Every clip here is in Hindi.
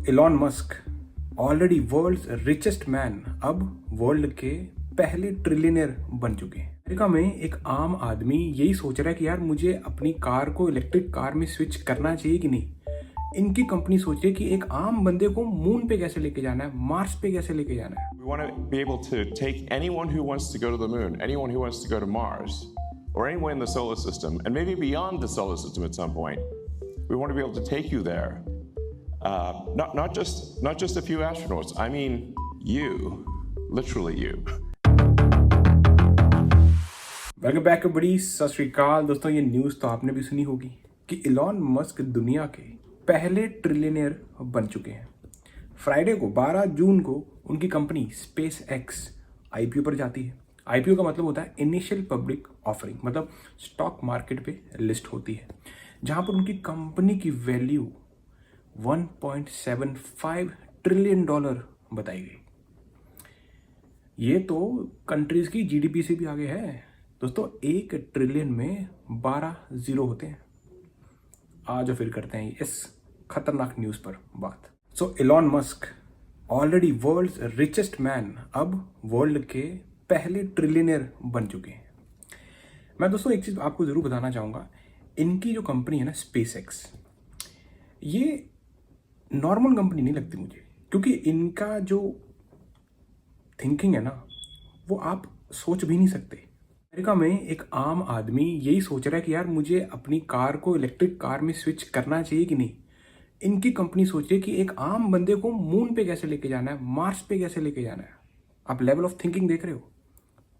Elon Musk already world's richest man अब वर्ल्ड के पहले ट्रिलियनर बन चुके हैं। अमेरिका में एक आम आदमी यही सोच रहा है कि यार मुझे अपनी कार को इलेक्ट्रिक कार में स्विच करना चाहिए कि नहीं। इनकी कंपनी सोच रही है कि एक आम बंदे को मून पे कैसे लेके जाना है, मार्स पे कैसे लेके जाना है। We want to be able to take anyone who wants to go to the moon, anyone who wants to go to Mars, or anywhere in the solar system, and maybe beyond the solar system at some point. We want to be able to take you there. Not just a few astronauts. I mean, you, literally you. Welcome back बड़ी सत श्री अकाल दोस्तों। ये न्यूज़ तो आपने भी सुनी होगी कि इलॉन मस्क दुनिया के पहले ट्रिलियनियर बन चुके हैं। फ्राइडे को 12 जून को उनकी कंपनी स्पेस एक्स आईपीओ पर जाती है। आईपीओ का मतलब होता है इनिशियल पब्लिक ऑफरिंग, मतलब स्टॉक मार्केट पे लिस्ट होती है, जहां पर उनकी कंपनी की वैल्यू 1.75 ट्रिलियन डॉलर बताई गई। ये तो कंट्रीज की जीडीपी से भी आगे है दोस्तों। 1 ट्रिलियन में 12 जीरो होते हैं। आज फिर करते हैं इस खतरनाक न्यूज़ पर बात। So Elon Musk already world's richest man अब वर्ल्ड के पहले ट्रिलियनियर बन चुके हैं। मैं दोस्तों एक चीज़ आपको ज़रूर बताना चाहूँगा, इनकी जो कंपनी है ना स्पेस एक्स, ये नॉर्मल कंपनी नहीं लगती मुझे, क्योंकि इनका जो थिंकिंग है ना वो आप सोच भी नहीं सकते। अमेरिका में एक आम आदमी यही सोच रहा है कि यार मुझे अपनी कार को इलेक्ट्रिक कार में स्विच करना चाहिए कि नहीं। इनकी कंपनी सोच रही है कि एक आम बंदे को मून पे कैसे लेके जाना है, मार्स पे कैसे लेके जाना है। आप लेवल ऑफ थिंकिंग देख रहे हो,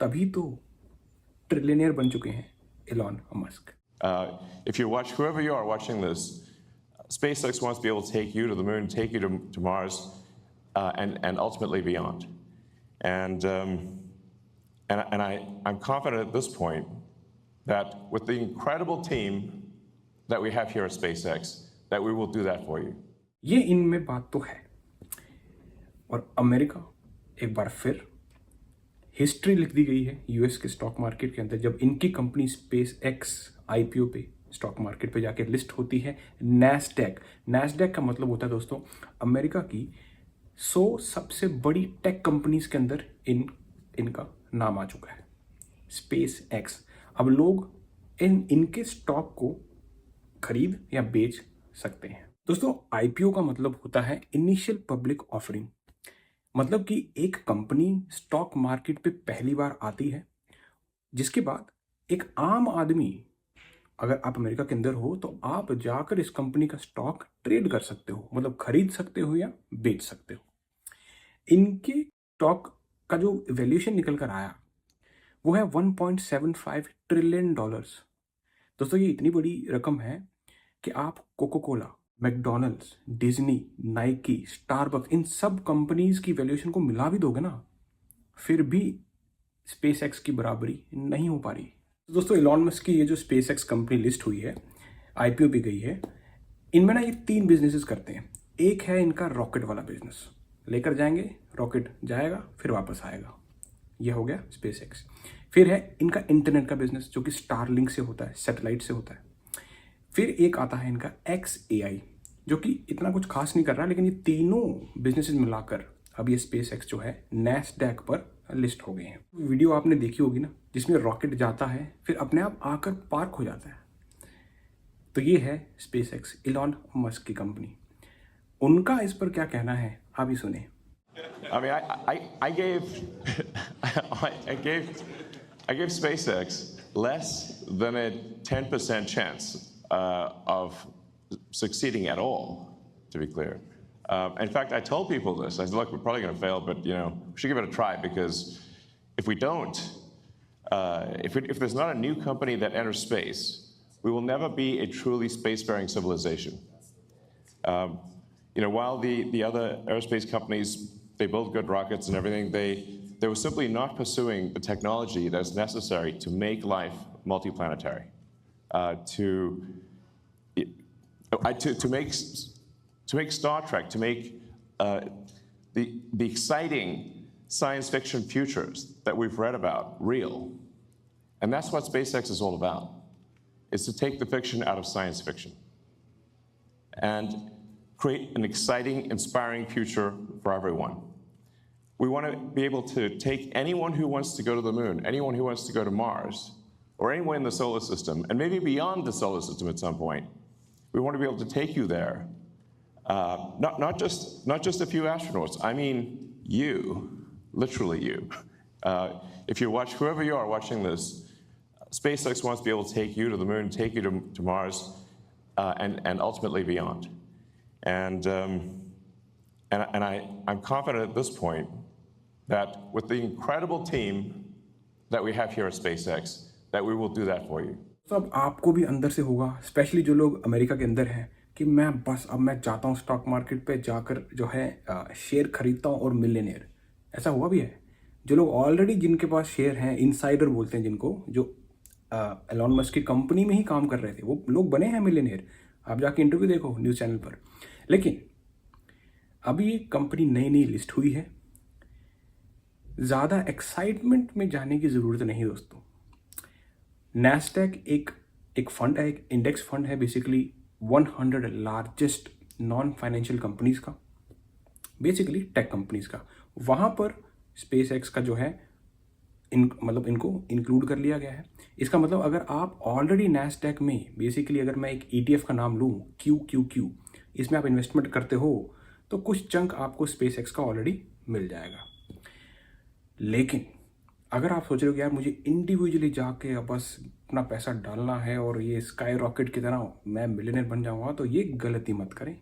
तभी तो ट्रिलियनियर बन चुके हैं Elon Musk. If you watch, whoever you are watching this, SpaceX wants to be able to take you to the moon, take you to Mars, and ultimately beyond. And I'm confident at this point that with the incredible team that we have here at SpaceX, that we will do that for you. ये इनमें बात तो है, और अमेरिका एक बार फिर हिस्ट्री लिख दी गई है यूएस के स्टॉक मार्केट के अंदर, जब इनकी कंपनी स्पेस एक्स आईपीओ पे स्टॉक मार्केट पे जाके लिस्ट होती है। नैस्डैक का मतलब होता है दोस्तों अमेरिका की 100 सबसे बड़ी टेक कंपनीज के अंदर इनका नाम आ चुका है स्पेस एक्स। अब लोग इनके स्टॉक को खरीद या बेच सकते हैं। दोस्तों आईपीओ का मतलब होता है इनिशियल पब्लिक ऑफरिंग, मतलब कि एक कंपनी स्टॉक मार्केट पे पहली बार आती है, जिसके बाद एक आम आदमी, अगर आप अमेरिका के अंदर हो तो आप जाकर इस कंपनी का स्टॉक ट्रेड कर सकते हो, मतलब खरीद सकते हो या बेच सकते हो। इनके स्टॉक का जो वैल्यूएशन निकल कर आया वो है 1.75 ट्रिलियन डॉलर्स। दोस्तों ये इतनी बड़ी रकम है कि आप Coca Cola, McDonald's, Disney, Nike, Starbucks, इन सब कंपनीज की वैल्यूएशन को मिला भी दोगे ना, फिर भी स्पेस एक्स की बराबरी नहीं हो पा रही। दोस्तों इलॉन मस्क की ये जो स्पेस एक्स कंपनी लिस्ट हुई है, आईपीओ भी गई है, इनमें ना ये 3 बिजनेसेस करते हैं। एक है इनका रॉकेट वाला बिजनेस, लेकर जाएंगे, रॉकेट जाएगा फिर वापस आएगा, ये हो गया स्पेस एक्स। फिर है इनका इंटरनेट का बिजनेस जो कि स्टारलिंक से होता है, सैटेलाइट से होता है। फिर एक आता है इनका XAI, जो कि इतना कुछ खास नहीं कर रहा, लेकिन ये तीनों बिजनेसेस मिलाकर अब ये स्पेस एक्स जो है नैस्डैक पर लिस्ट हो गए हैं। वीडियो आपने देखी होगी ना, जिसमें रॉकेट जाता है फिर अपने आप आकर पार्क हो जाता है। तो ये है स्पेस एक्स, इलॉन मस्क की कंपनी। उनका इस पर क्या कहना है आप ही सुने। I mean, I gave SpaceX less than a 10% chance of succeeding at all, to be clear. In fact, I told people this. I said, look, we're probably going to fail, but we should give it a try, because if we don't, if there's not a new company that enters space, we will never be a truly spacefaring civilization. While the other aerospace companies, they build good rockets and everything, they were simply not pursuing the technology that's necessary to make life multiplanetary, to make Star Trek, to make the exciting science fiction futures that we've read about real. And that's what SpaceX is all about, is to take the fiction out of science fiction. And create an exciting, inspiring future for everyone. We want to be able to take anyone who wants to go to the moon, anyone who wants to go to Mars, or anyone in the solar system, and maybe beyond the solar system at some point. We want to be able to take you there. Not just a few astronauts. I mean you, literally you. If you watch, whoever you are watching this, SpaceX wants to be able to take you to the moon, take you to Mars, and ultimately beyond. And I'm confident at this point that with the incredible team that we have here at SpaceX, that we will do that for you. तो अब आपको भी अंदर से होगा, स्पेशली जो लोग अमेरिका के अंदर हैं, कि अब मैं जाता हूँ स्टॉक मार्केट पे जाकर जो है शेयर खरीदता हूँ और मिलियनेयर। ऐसा हुआ भी है। जो लोग ऑलरेडी जिनके पास शेयर हैं, इनसाइडर बोलते हैं जिनको, जो एलॉन मस्क की कंपनी में ही काम कर रहे थे, वो लोग बने हैं मिलियनेयर। आप जाके इंटरव्यू देखो न्यूज़ चैनल पर। लेकिन अभी ये कंपनी नई नई लिस्ट हुई है, ज़्यादा एक्साइटमेंट में जाने की ज़रूरत नहीं दोस्तों। नैस्डैक एक फंड है, एक इंडेक्स फंड है, basically 100 largest non financial companies का, बेसिकली टेक कंपनीज का। वहाँ पर स्पेसएक्स का जो है मतलब इनको इंक्लूड कर लिया गया है। इसका मतलब अगर आप ऑलरेडी नैस्डैक में, बेसिकली अगर मैं एक ETF का नाम लूँ QQQ, इसमें आप इन्वेस्टमेंट करते हो तो कुछ चंक आपको स्पेसएक्स का ऑलरेडी मिल जाएगा। लेकिन अगर आप सोच रहे हो कि यार मुझे इंडिविजुअली जाके बस अपना पैसा डालना है और ये स्काई रॉकेट की तरह मैं मिलियनेयर बन जाऊंगा, तो ये गलती मत करें।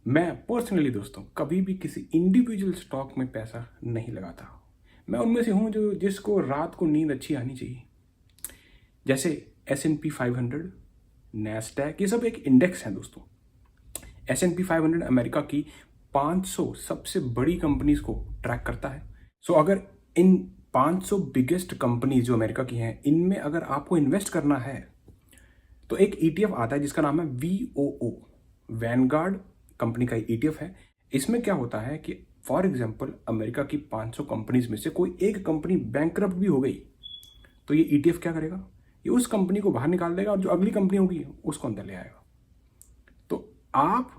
मैं पर्सनली दोस्तों कभी भी किसी इंडिविजुअल स्टॉक में पैसा नहीं लगाता। मैं उनमें से हूँ जिसको रात को नींद अच्छी आनी चाहिए। जैसे S&P 500, नैस्डैक, ये सब एक इंडेक्स है दोस्तों। S&P 500 अमेरिका की 500 सबसे बड़ी कंपनीज को ट्रैक करता है। सो अगर इन 500 बिगेस्ट कंपनीज जो अमेरिका की हैं, इनमें अगर आपको इन्वेस्ट करना है तो एक ETF आता है जिसका नाम है VOO, वैनगार्ड कंपनी का ETF है। इसमें क्या होता है कि फॉर एग्जांपल अमेरिका की 500 कंपनीज में से कोई एक कंपनी बैंकरप्ट भी हो गई, तो ये ETF क्या करेगा, ये उस कंपनी को बाहर निकाल देगा और जो अगली कंपनी होगी उसको अंदर ले आएगा। तो आप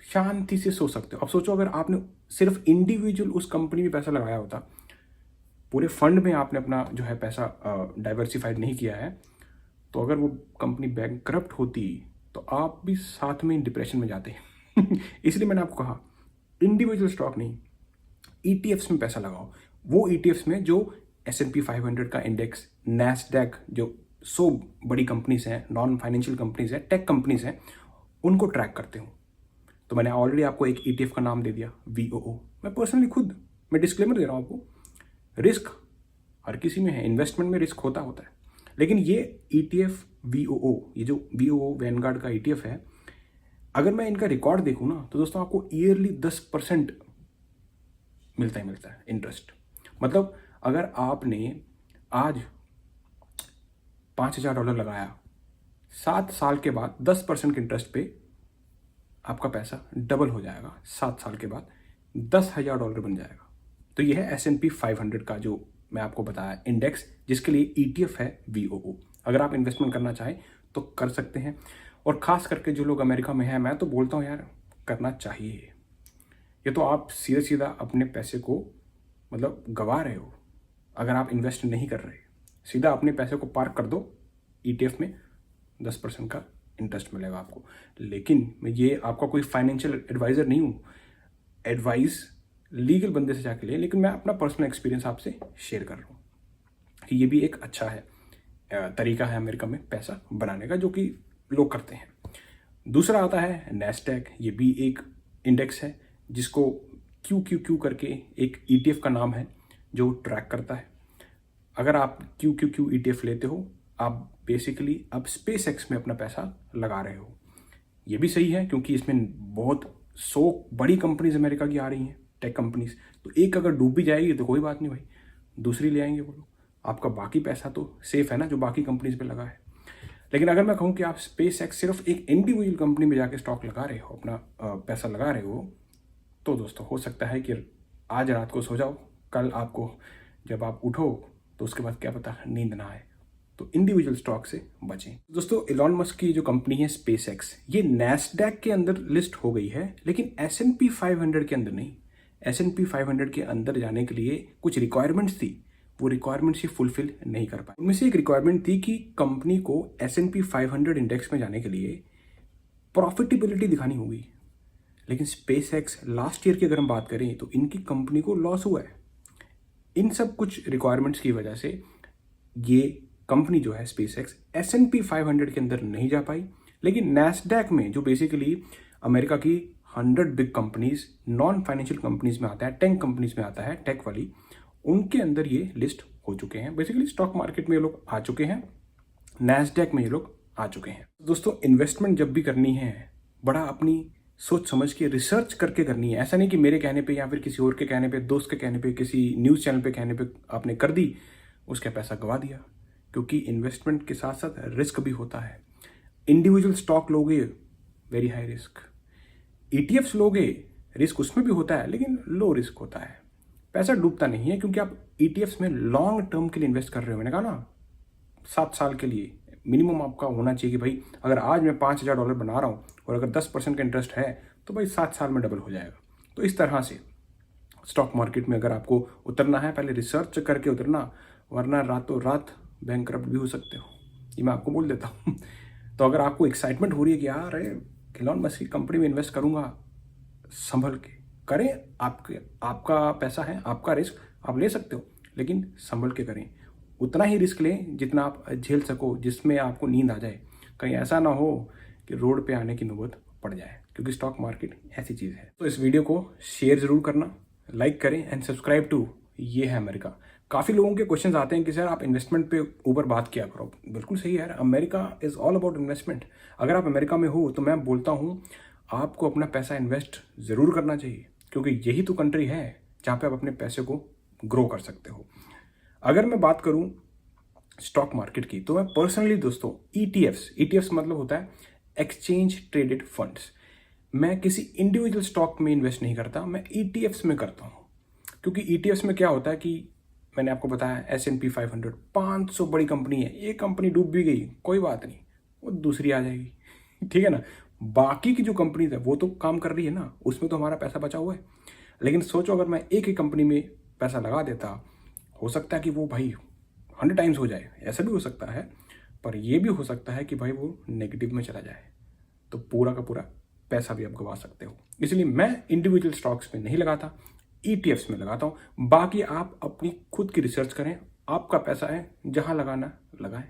शांति से सोच सकते हो। अब सोचो अगर आपने सिर्फ इंडिविजुअल उस कंपनी में पैसा लगाया होता, पूरे फंड में आपने अपना जो है पैसा डाइवर्सिफाइड नहीं किया है, तो अगर वो कंपनी बैंकरप्ट होती तो आप भी साथ में डिप्रेशन में जाते। इसलिए मैंने आपको कहा इंडिविजुअल स्टॉक नहीं, ETFs में पैसा लगाओ। वो ETFs में जो S&P 500 का इंडेक्स, नैस्डैक, जो 100 बड़ी कंपनीज हैं, नॉन फाइनेंशियल कंपनीज हैं, टेक कंपनीज हैं, उनको ट्रैक करते हो। तो मैंने ऑलरेडी आपको एक ETF का नाम दे दिया, VOO। मैं पर्सनली खुद मैं डिस्क्लेमर दे रहा हूँ आपको, रिस्क हर किसी में है, इन्वेस्टमेंट में रिस्क होता है। लेकिन ये ETF VOO, ये जो VOO वैनगार्ड का ETF है, अगर मैं इनका रिकॉर्ड देखूँ ना तो दोस्तों आपको ईयरली 10% मिलता है इंटरेस्ट। मतलब अगर आपने आज $5,000 लगाया, 7 साल के बाद 10% के इंटरेस्ट पे आपका पैसा डबल हो जाएगा। 7 साल के बाद $10,000 बन जाएगा। तो ये है S&P 500 का जो मैं आपको बताया इंडेक्स, जिसके लिए ETF है VOO। अगर आप इन्वेस्टमेंट करना चाहें तो कर सकते हैं, और ख़ास करके जो लोग अमेरिका में हैं, मैं तो बोलता हूँ यार करना चाहिए। ये तो आप सीधा अपने पैसे को मतलब गंवा रहे हो अगर आप इन्वेस्ट नहीं कर रहे। सीधा अपने पैसे को पार्क कर दो ETF में, 10% का इंटरेस्ट मिलेगा आपको। लेकिन मैं ये आपका कोई फाइनेंशियल एडवाइज़र नहीं हूँ, एडवाइस लीगल बंदे से जाके ले, लेकिन मैं अपना पर्सनल एक्सपीरियंस आपसे शेयर कर रहा हूँ कि ये भी एक अच्छा है तरीका है अमेरिका में पैसा बनाने का, जो कि लोग करते हैं। दूसरा आता है नैस्डैक। ये भी एक इंडेक्स है जिसको QQQ करके एक ETF का नाम है जो ट्रैक करता है। अगर आप QQQ ETF लेते हो, आप बेसिकली अब SpaceX में अपना पैसा लगा रहे हो। ये भी सही है क्योंकि इसमें बहुत 100 बड़ी कंपनीज अमेरिका की आ रही हैं, टेक कंपनीज। तो एक अगर डूब भी जाएगी तो कोई बात नहीं भाई, दूसरी ले आएंगे वो लोग, आपका बाकी पैसा तो सेफ है ना जो बाकी कंपनीज पे लगा है। लेकिन अगर मैं कहूँ कि आप SpaceX सिर्फ एक इंडिविजुअल कंपनी में जाके स्टॉक लगा रहे हो, अपना पैसा लगा रहे हो, तो दोस्तों हो सकता है कि आज रात को सो जाओ, कल आपको जब आप उठो तो उसके बाद क्या पता नींद ना आए। तो इंडिविजुअल स्टॉक से बचें। दोस्तों, एलॉन मस्क की जो कंपनी है स्पेसएक्स, ये नैस्डैक के अंदर लिस्ट हो गई है, लेकिन S&P 500 के अंदर नहीं। S&P 500 के अंदर जाने के लिए कुछ रिक्वायरमेंट्स थी, वो रिक्वायरमेंट्स ही फुलफिल नहीं कर पाए। उनमें से एक रिक्वायरमेंट थी कि कंपनी को S&P 500 इंडेक्स में जाने के लिए प्रॉफिटेबिलिटी दिखानी होगी। लेकिन स्पेसएक्स लास्ट ईयर की अगर हम बात करें तो इनकी कंपनी को लॉस हुआ है। इन सब कुछ रिक्वायरमेंट्स की वजह से ये कंपनी जो है स्पेसएक्स S&P 500 के अंदर नहीं जा पाई, लेकिन नैस्डैक में जो बेसिकली अमेरिका की 100 big companies non financial companies में आता है, 10 कंपनीज में आता है टेक वाली, उनके अंदर ये लिस्ट हो चुके हैं। बेसिकली स्टॉक मार्केट में ये लोग आ चुके हैं, नैस्डैक में ये लोग आ चुके हैं। दोस्तों, इन्वेस्टमेंट जब भी करनी है बड़ा अपनी सोच समझ के रिसर्च करके करनी है। ऐसा नहीं कि मेरे कहने पे या फिर किसी और के कहने पे, दोस्त के कहने पे, किसी न्यूज़ चैनल पे कहने पे आपने कर दी, उसका पैसा गवा दिया। क्योंकि इन्वेस्टमेंट के साथ साथ रिस्क भी होता है। इंडिविजुअल स्टॉक लोगे वेरी हाई रिस्क, ETFs लोगे रिस्क उसमें भी होता है लेकिन लो रिस्क होता है, पैसा डूबता नहीं है, क्योंकि आप ETFs में लॉन्ग टर्म के लिए इन्वेस्ट कर रहे हो। मैंने कहा ना 7 साल के लिए मिनिमम आपका होना चाहिए कि भाई अगर आज मैं $5,000 बना रहा हूँ और अगर 10% का इंटरेस्ट है तो भाई 7 साल में डबल हो जाएगा। तो इस तरह से स्टॉक मार्केट में अगर आपको उतरना है पहले रिसर्च करके उतरना, वरना रातों रात बैंकरप्ट भी हो सकते हो, ये मैं आपको बोल देता हूँ। तो अगर आपको एक्साइटमेंट हो रही है कि यार एलॉन मस्क की कंपनी में इन्वेस्ट करूँगा, संभल के करें। आपका पैसा है, आपका रिस्क आप ले सकते हो, लेकिन संभल के करें। उतना ही रिस्क लें जितना आप झेल सको, जिसमें आपको नींद आ जाए। कहीं ऐसा ना हो कि रोड पे आने की नौबत पड़ जाए, क्योंकि स्टॉक मार्केट ऐसी चीज़ है। तो इस वीडियो को शेयर ज़रूर करना, लाइक करें एंड सब्सक्राइब टू ये है अमेरिका। काफ़ी लोगों के क्वेश्चंस आते हैं कि सर आप इन्वेस्टमेंट पे ऊपर बात किया करो। बिल्कुल सही है यार, America is all about investment. अगर आप अमेरिका में हो तो मैं बोलता हूँ आपको अपना पैसा इन्वेस्ट ज़रूर करना चाहिए, क्योंकि यही तो कंट्री है जहाँ पे आप अपने पैसे को ग्रो कर सकते हो। अगर मैं बात करूँ स्टॉक मार्केट की, तो मैं पर्सनली दोस्तों ETFs मतलब होता है एक्सचेंज ट्रेडेड फंड्स। मैं किसी इंडिविजुअल स्टॉक में इन्वेस्ट नहीं करता, मैं ETFs में करता हूँ। क्योंकि ETFs में क्या होता है कि मैंने आपको बताया S&P 500 500 बड़ी कंपनी है, एक कंपनी डूब भी गई कोई बात नहीं, वो दूसरी आ जाएगी, ठीक है ना। बाकी की जो कंपनीज है वो तो काम कर रही है ना, उसमें तो हमारा पैसा बचा हुआ है। लेकिन सोचो अगर मैं एक ही कंपनी में पैसा लगा देता, हो सकता है कि वो भाई 100 टाइम्स हो जाए, ऐसा भी हो सकता है। पर ये भी हो सकता है कि भाई वो नेगेटिव में चला जाए, तो पूरा का पूरा पैसा भी आप गवा सकते हो। इसलिए मैं इंडिविजुअल स्टॉक्स में नहीं लगाता, ETFs में लगाता हूँ। बाकी आप अपनी खुद की रिसर्च करें, आपका पैसा है, जहाँ लगाना लगाएं।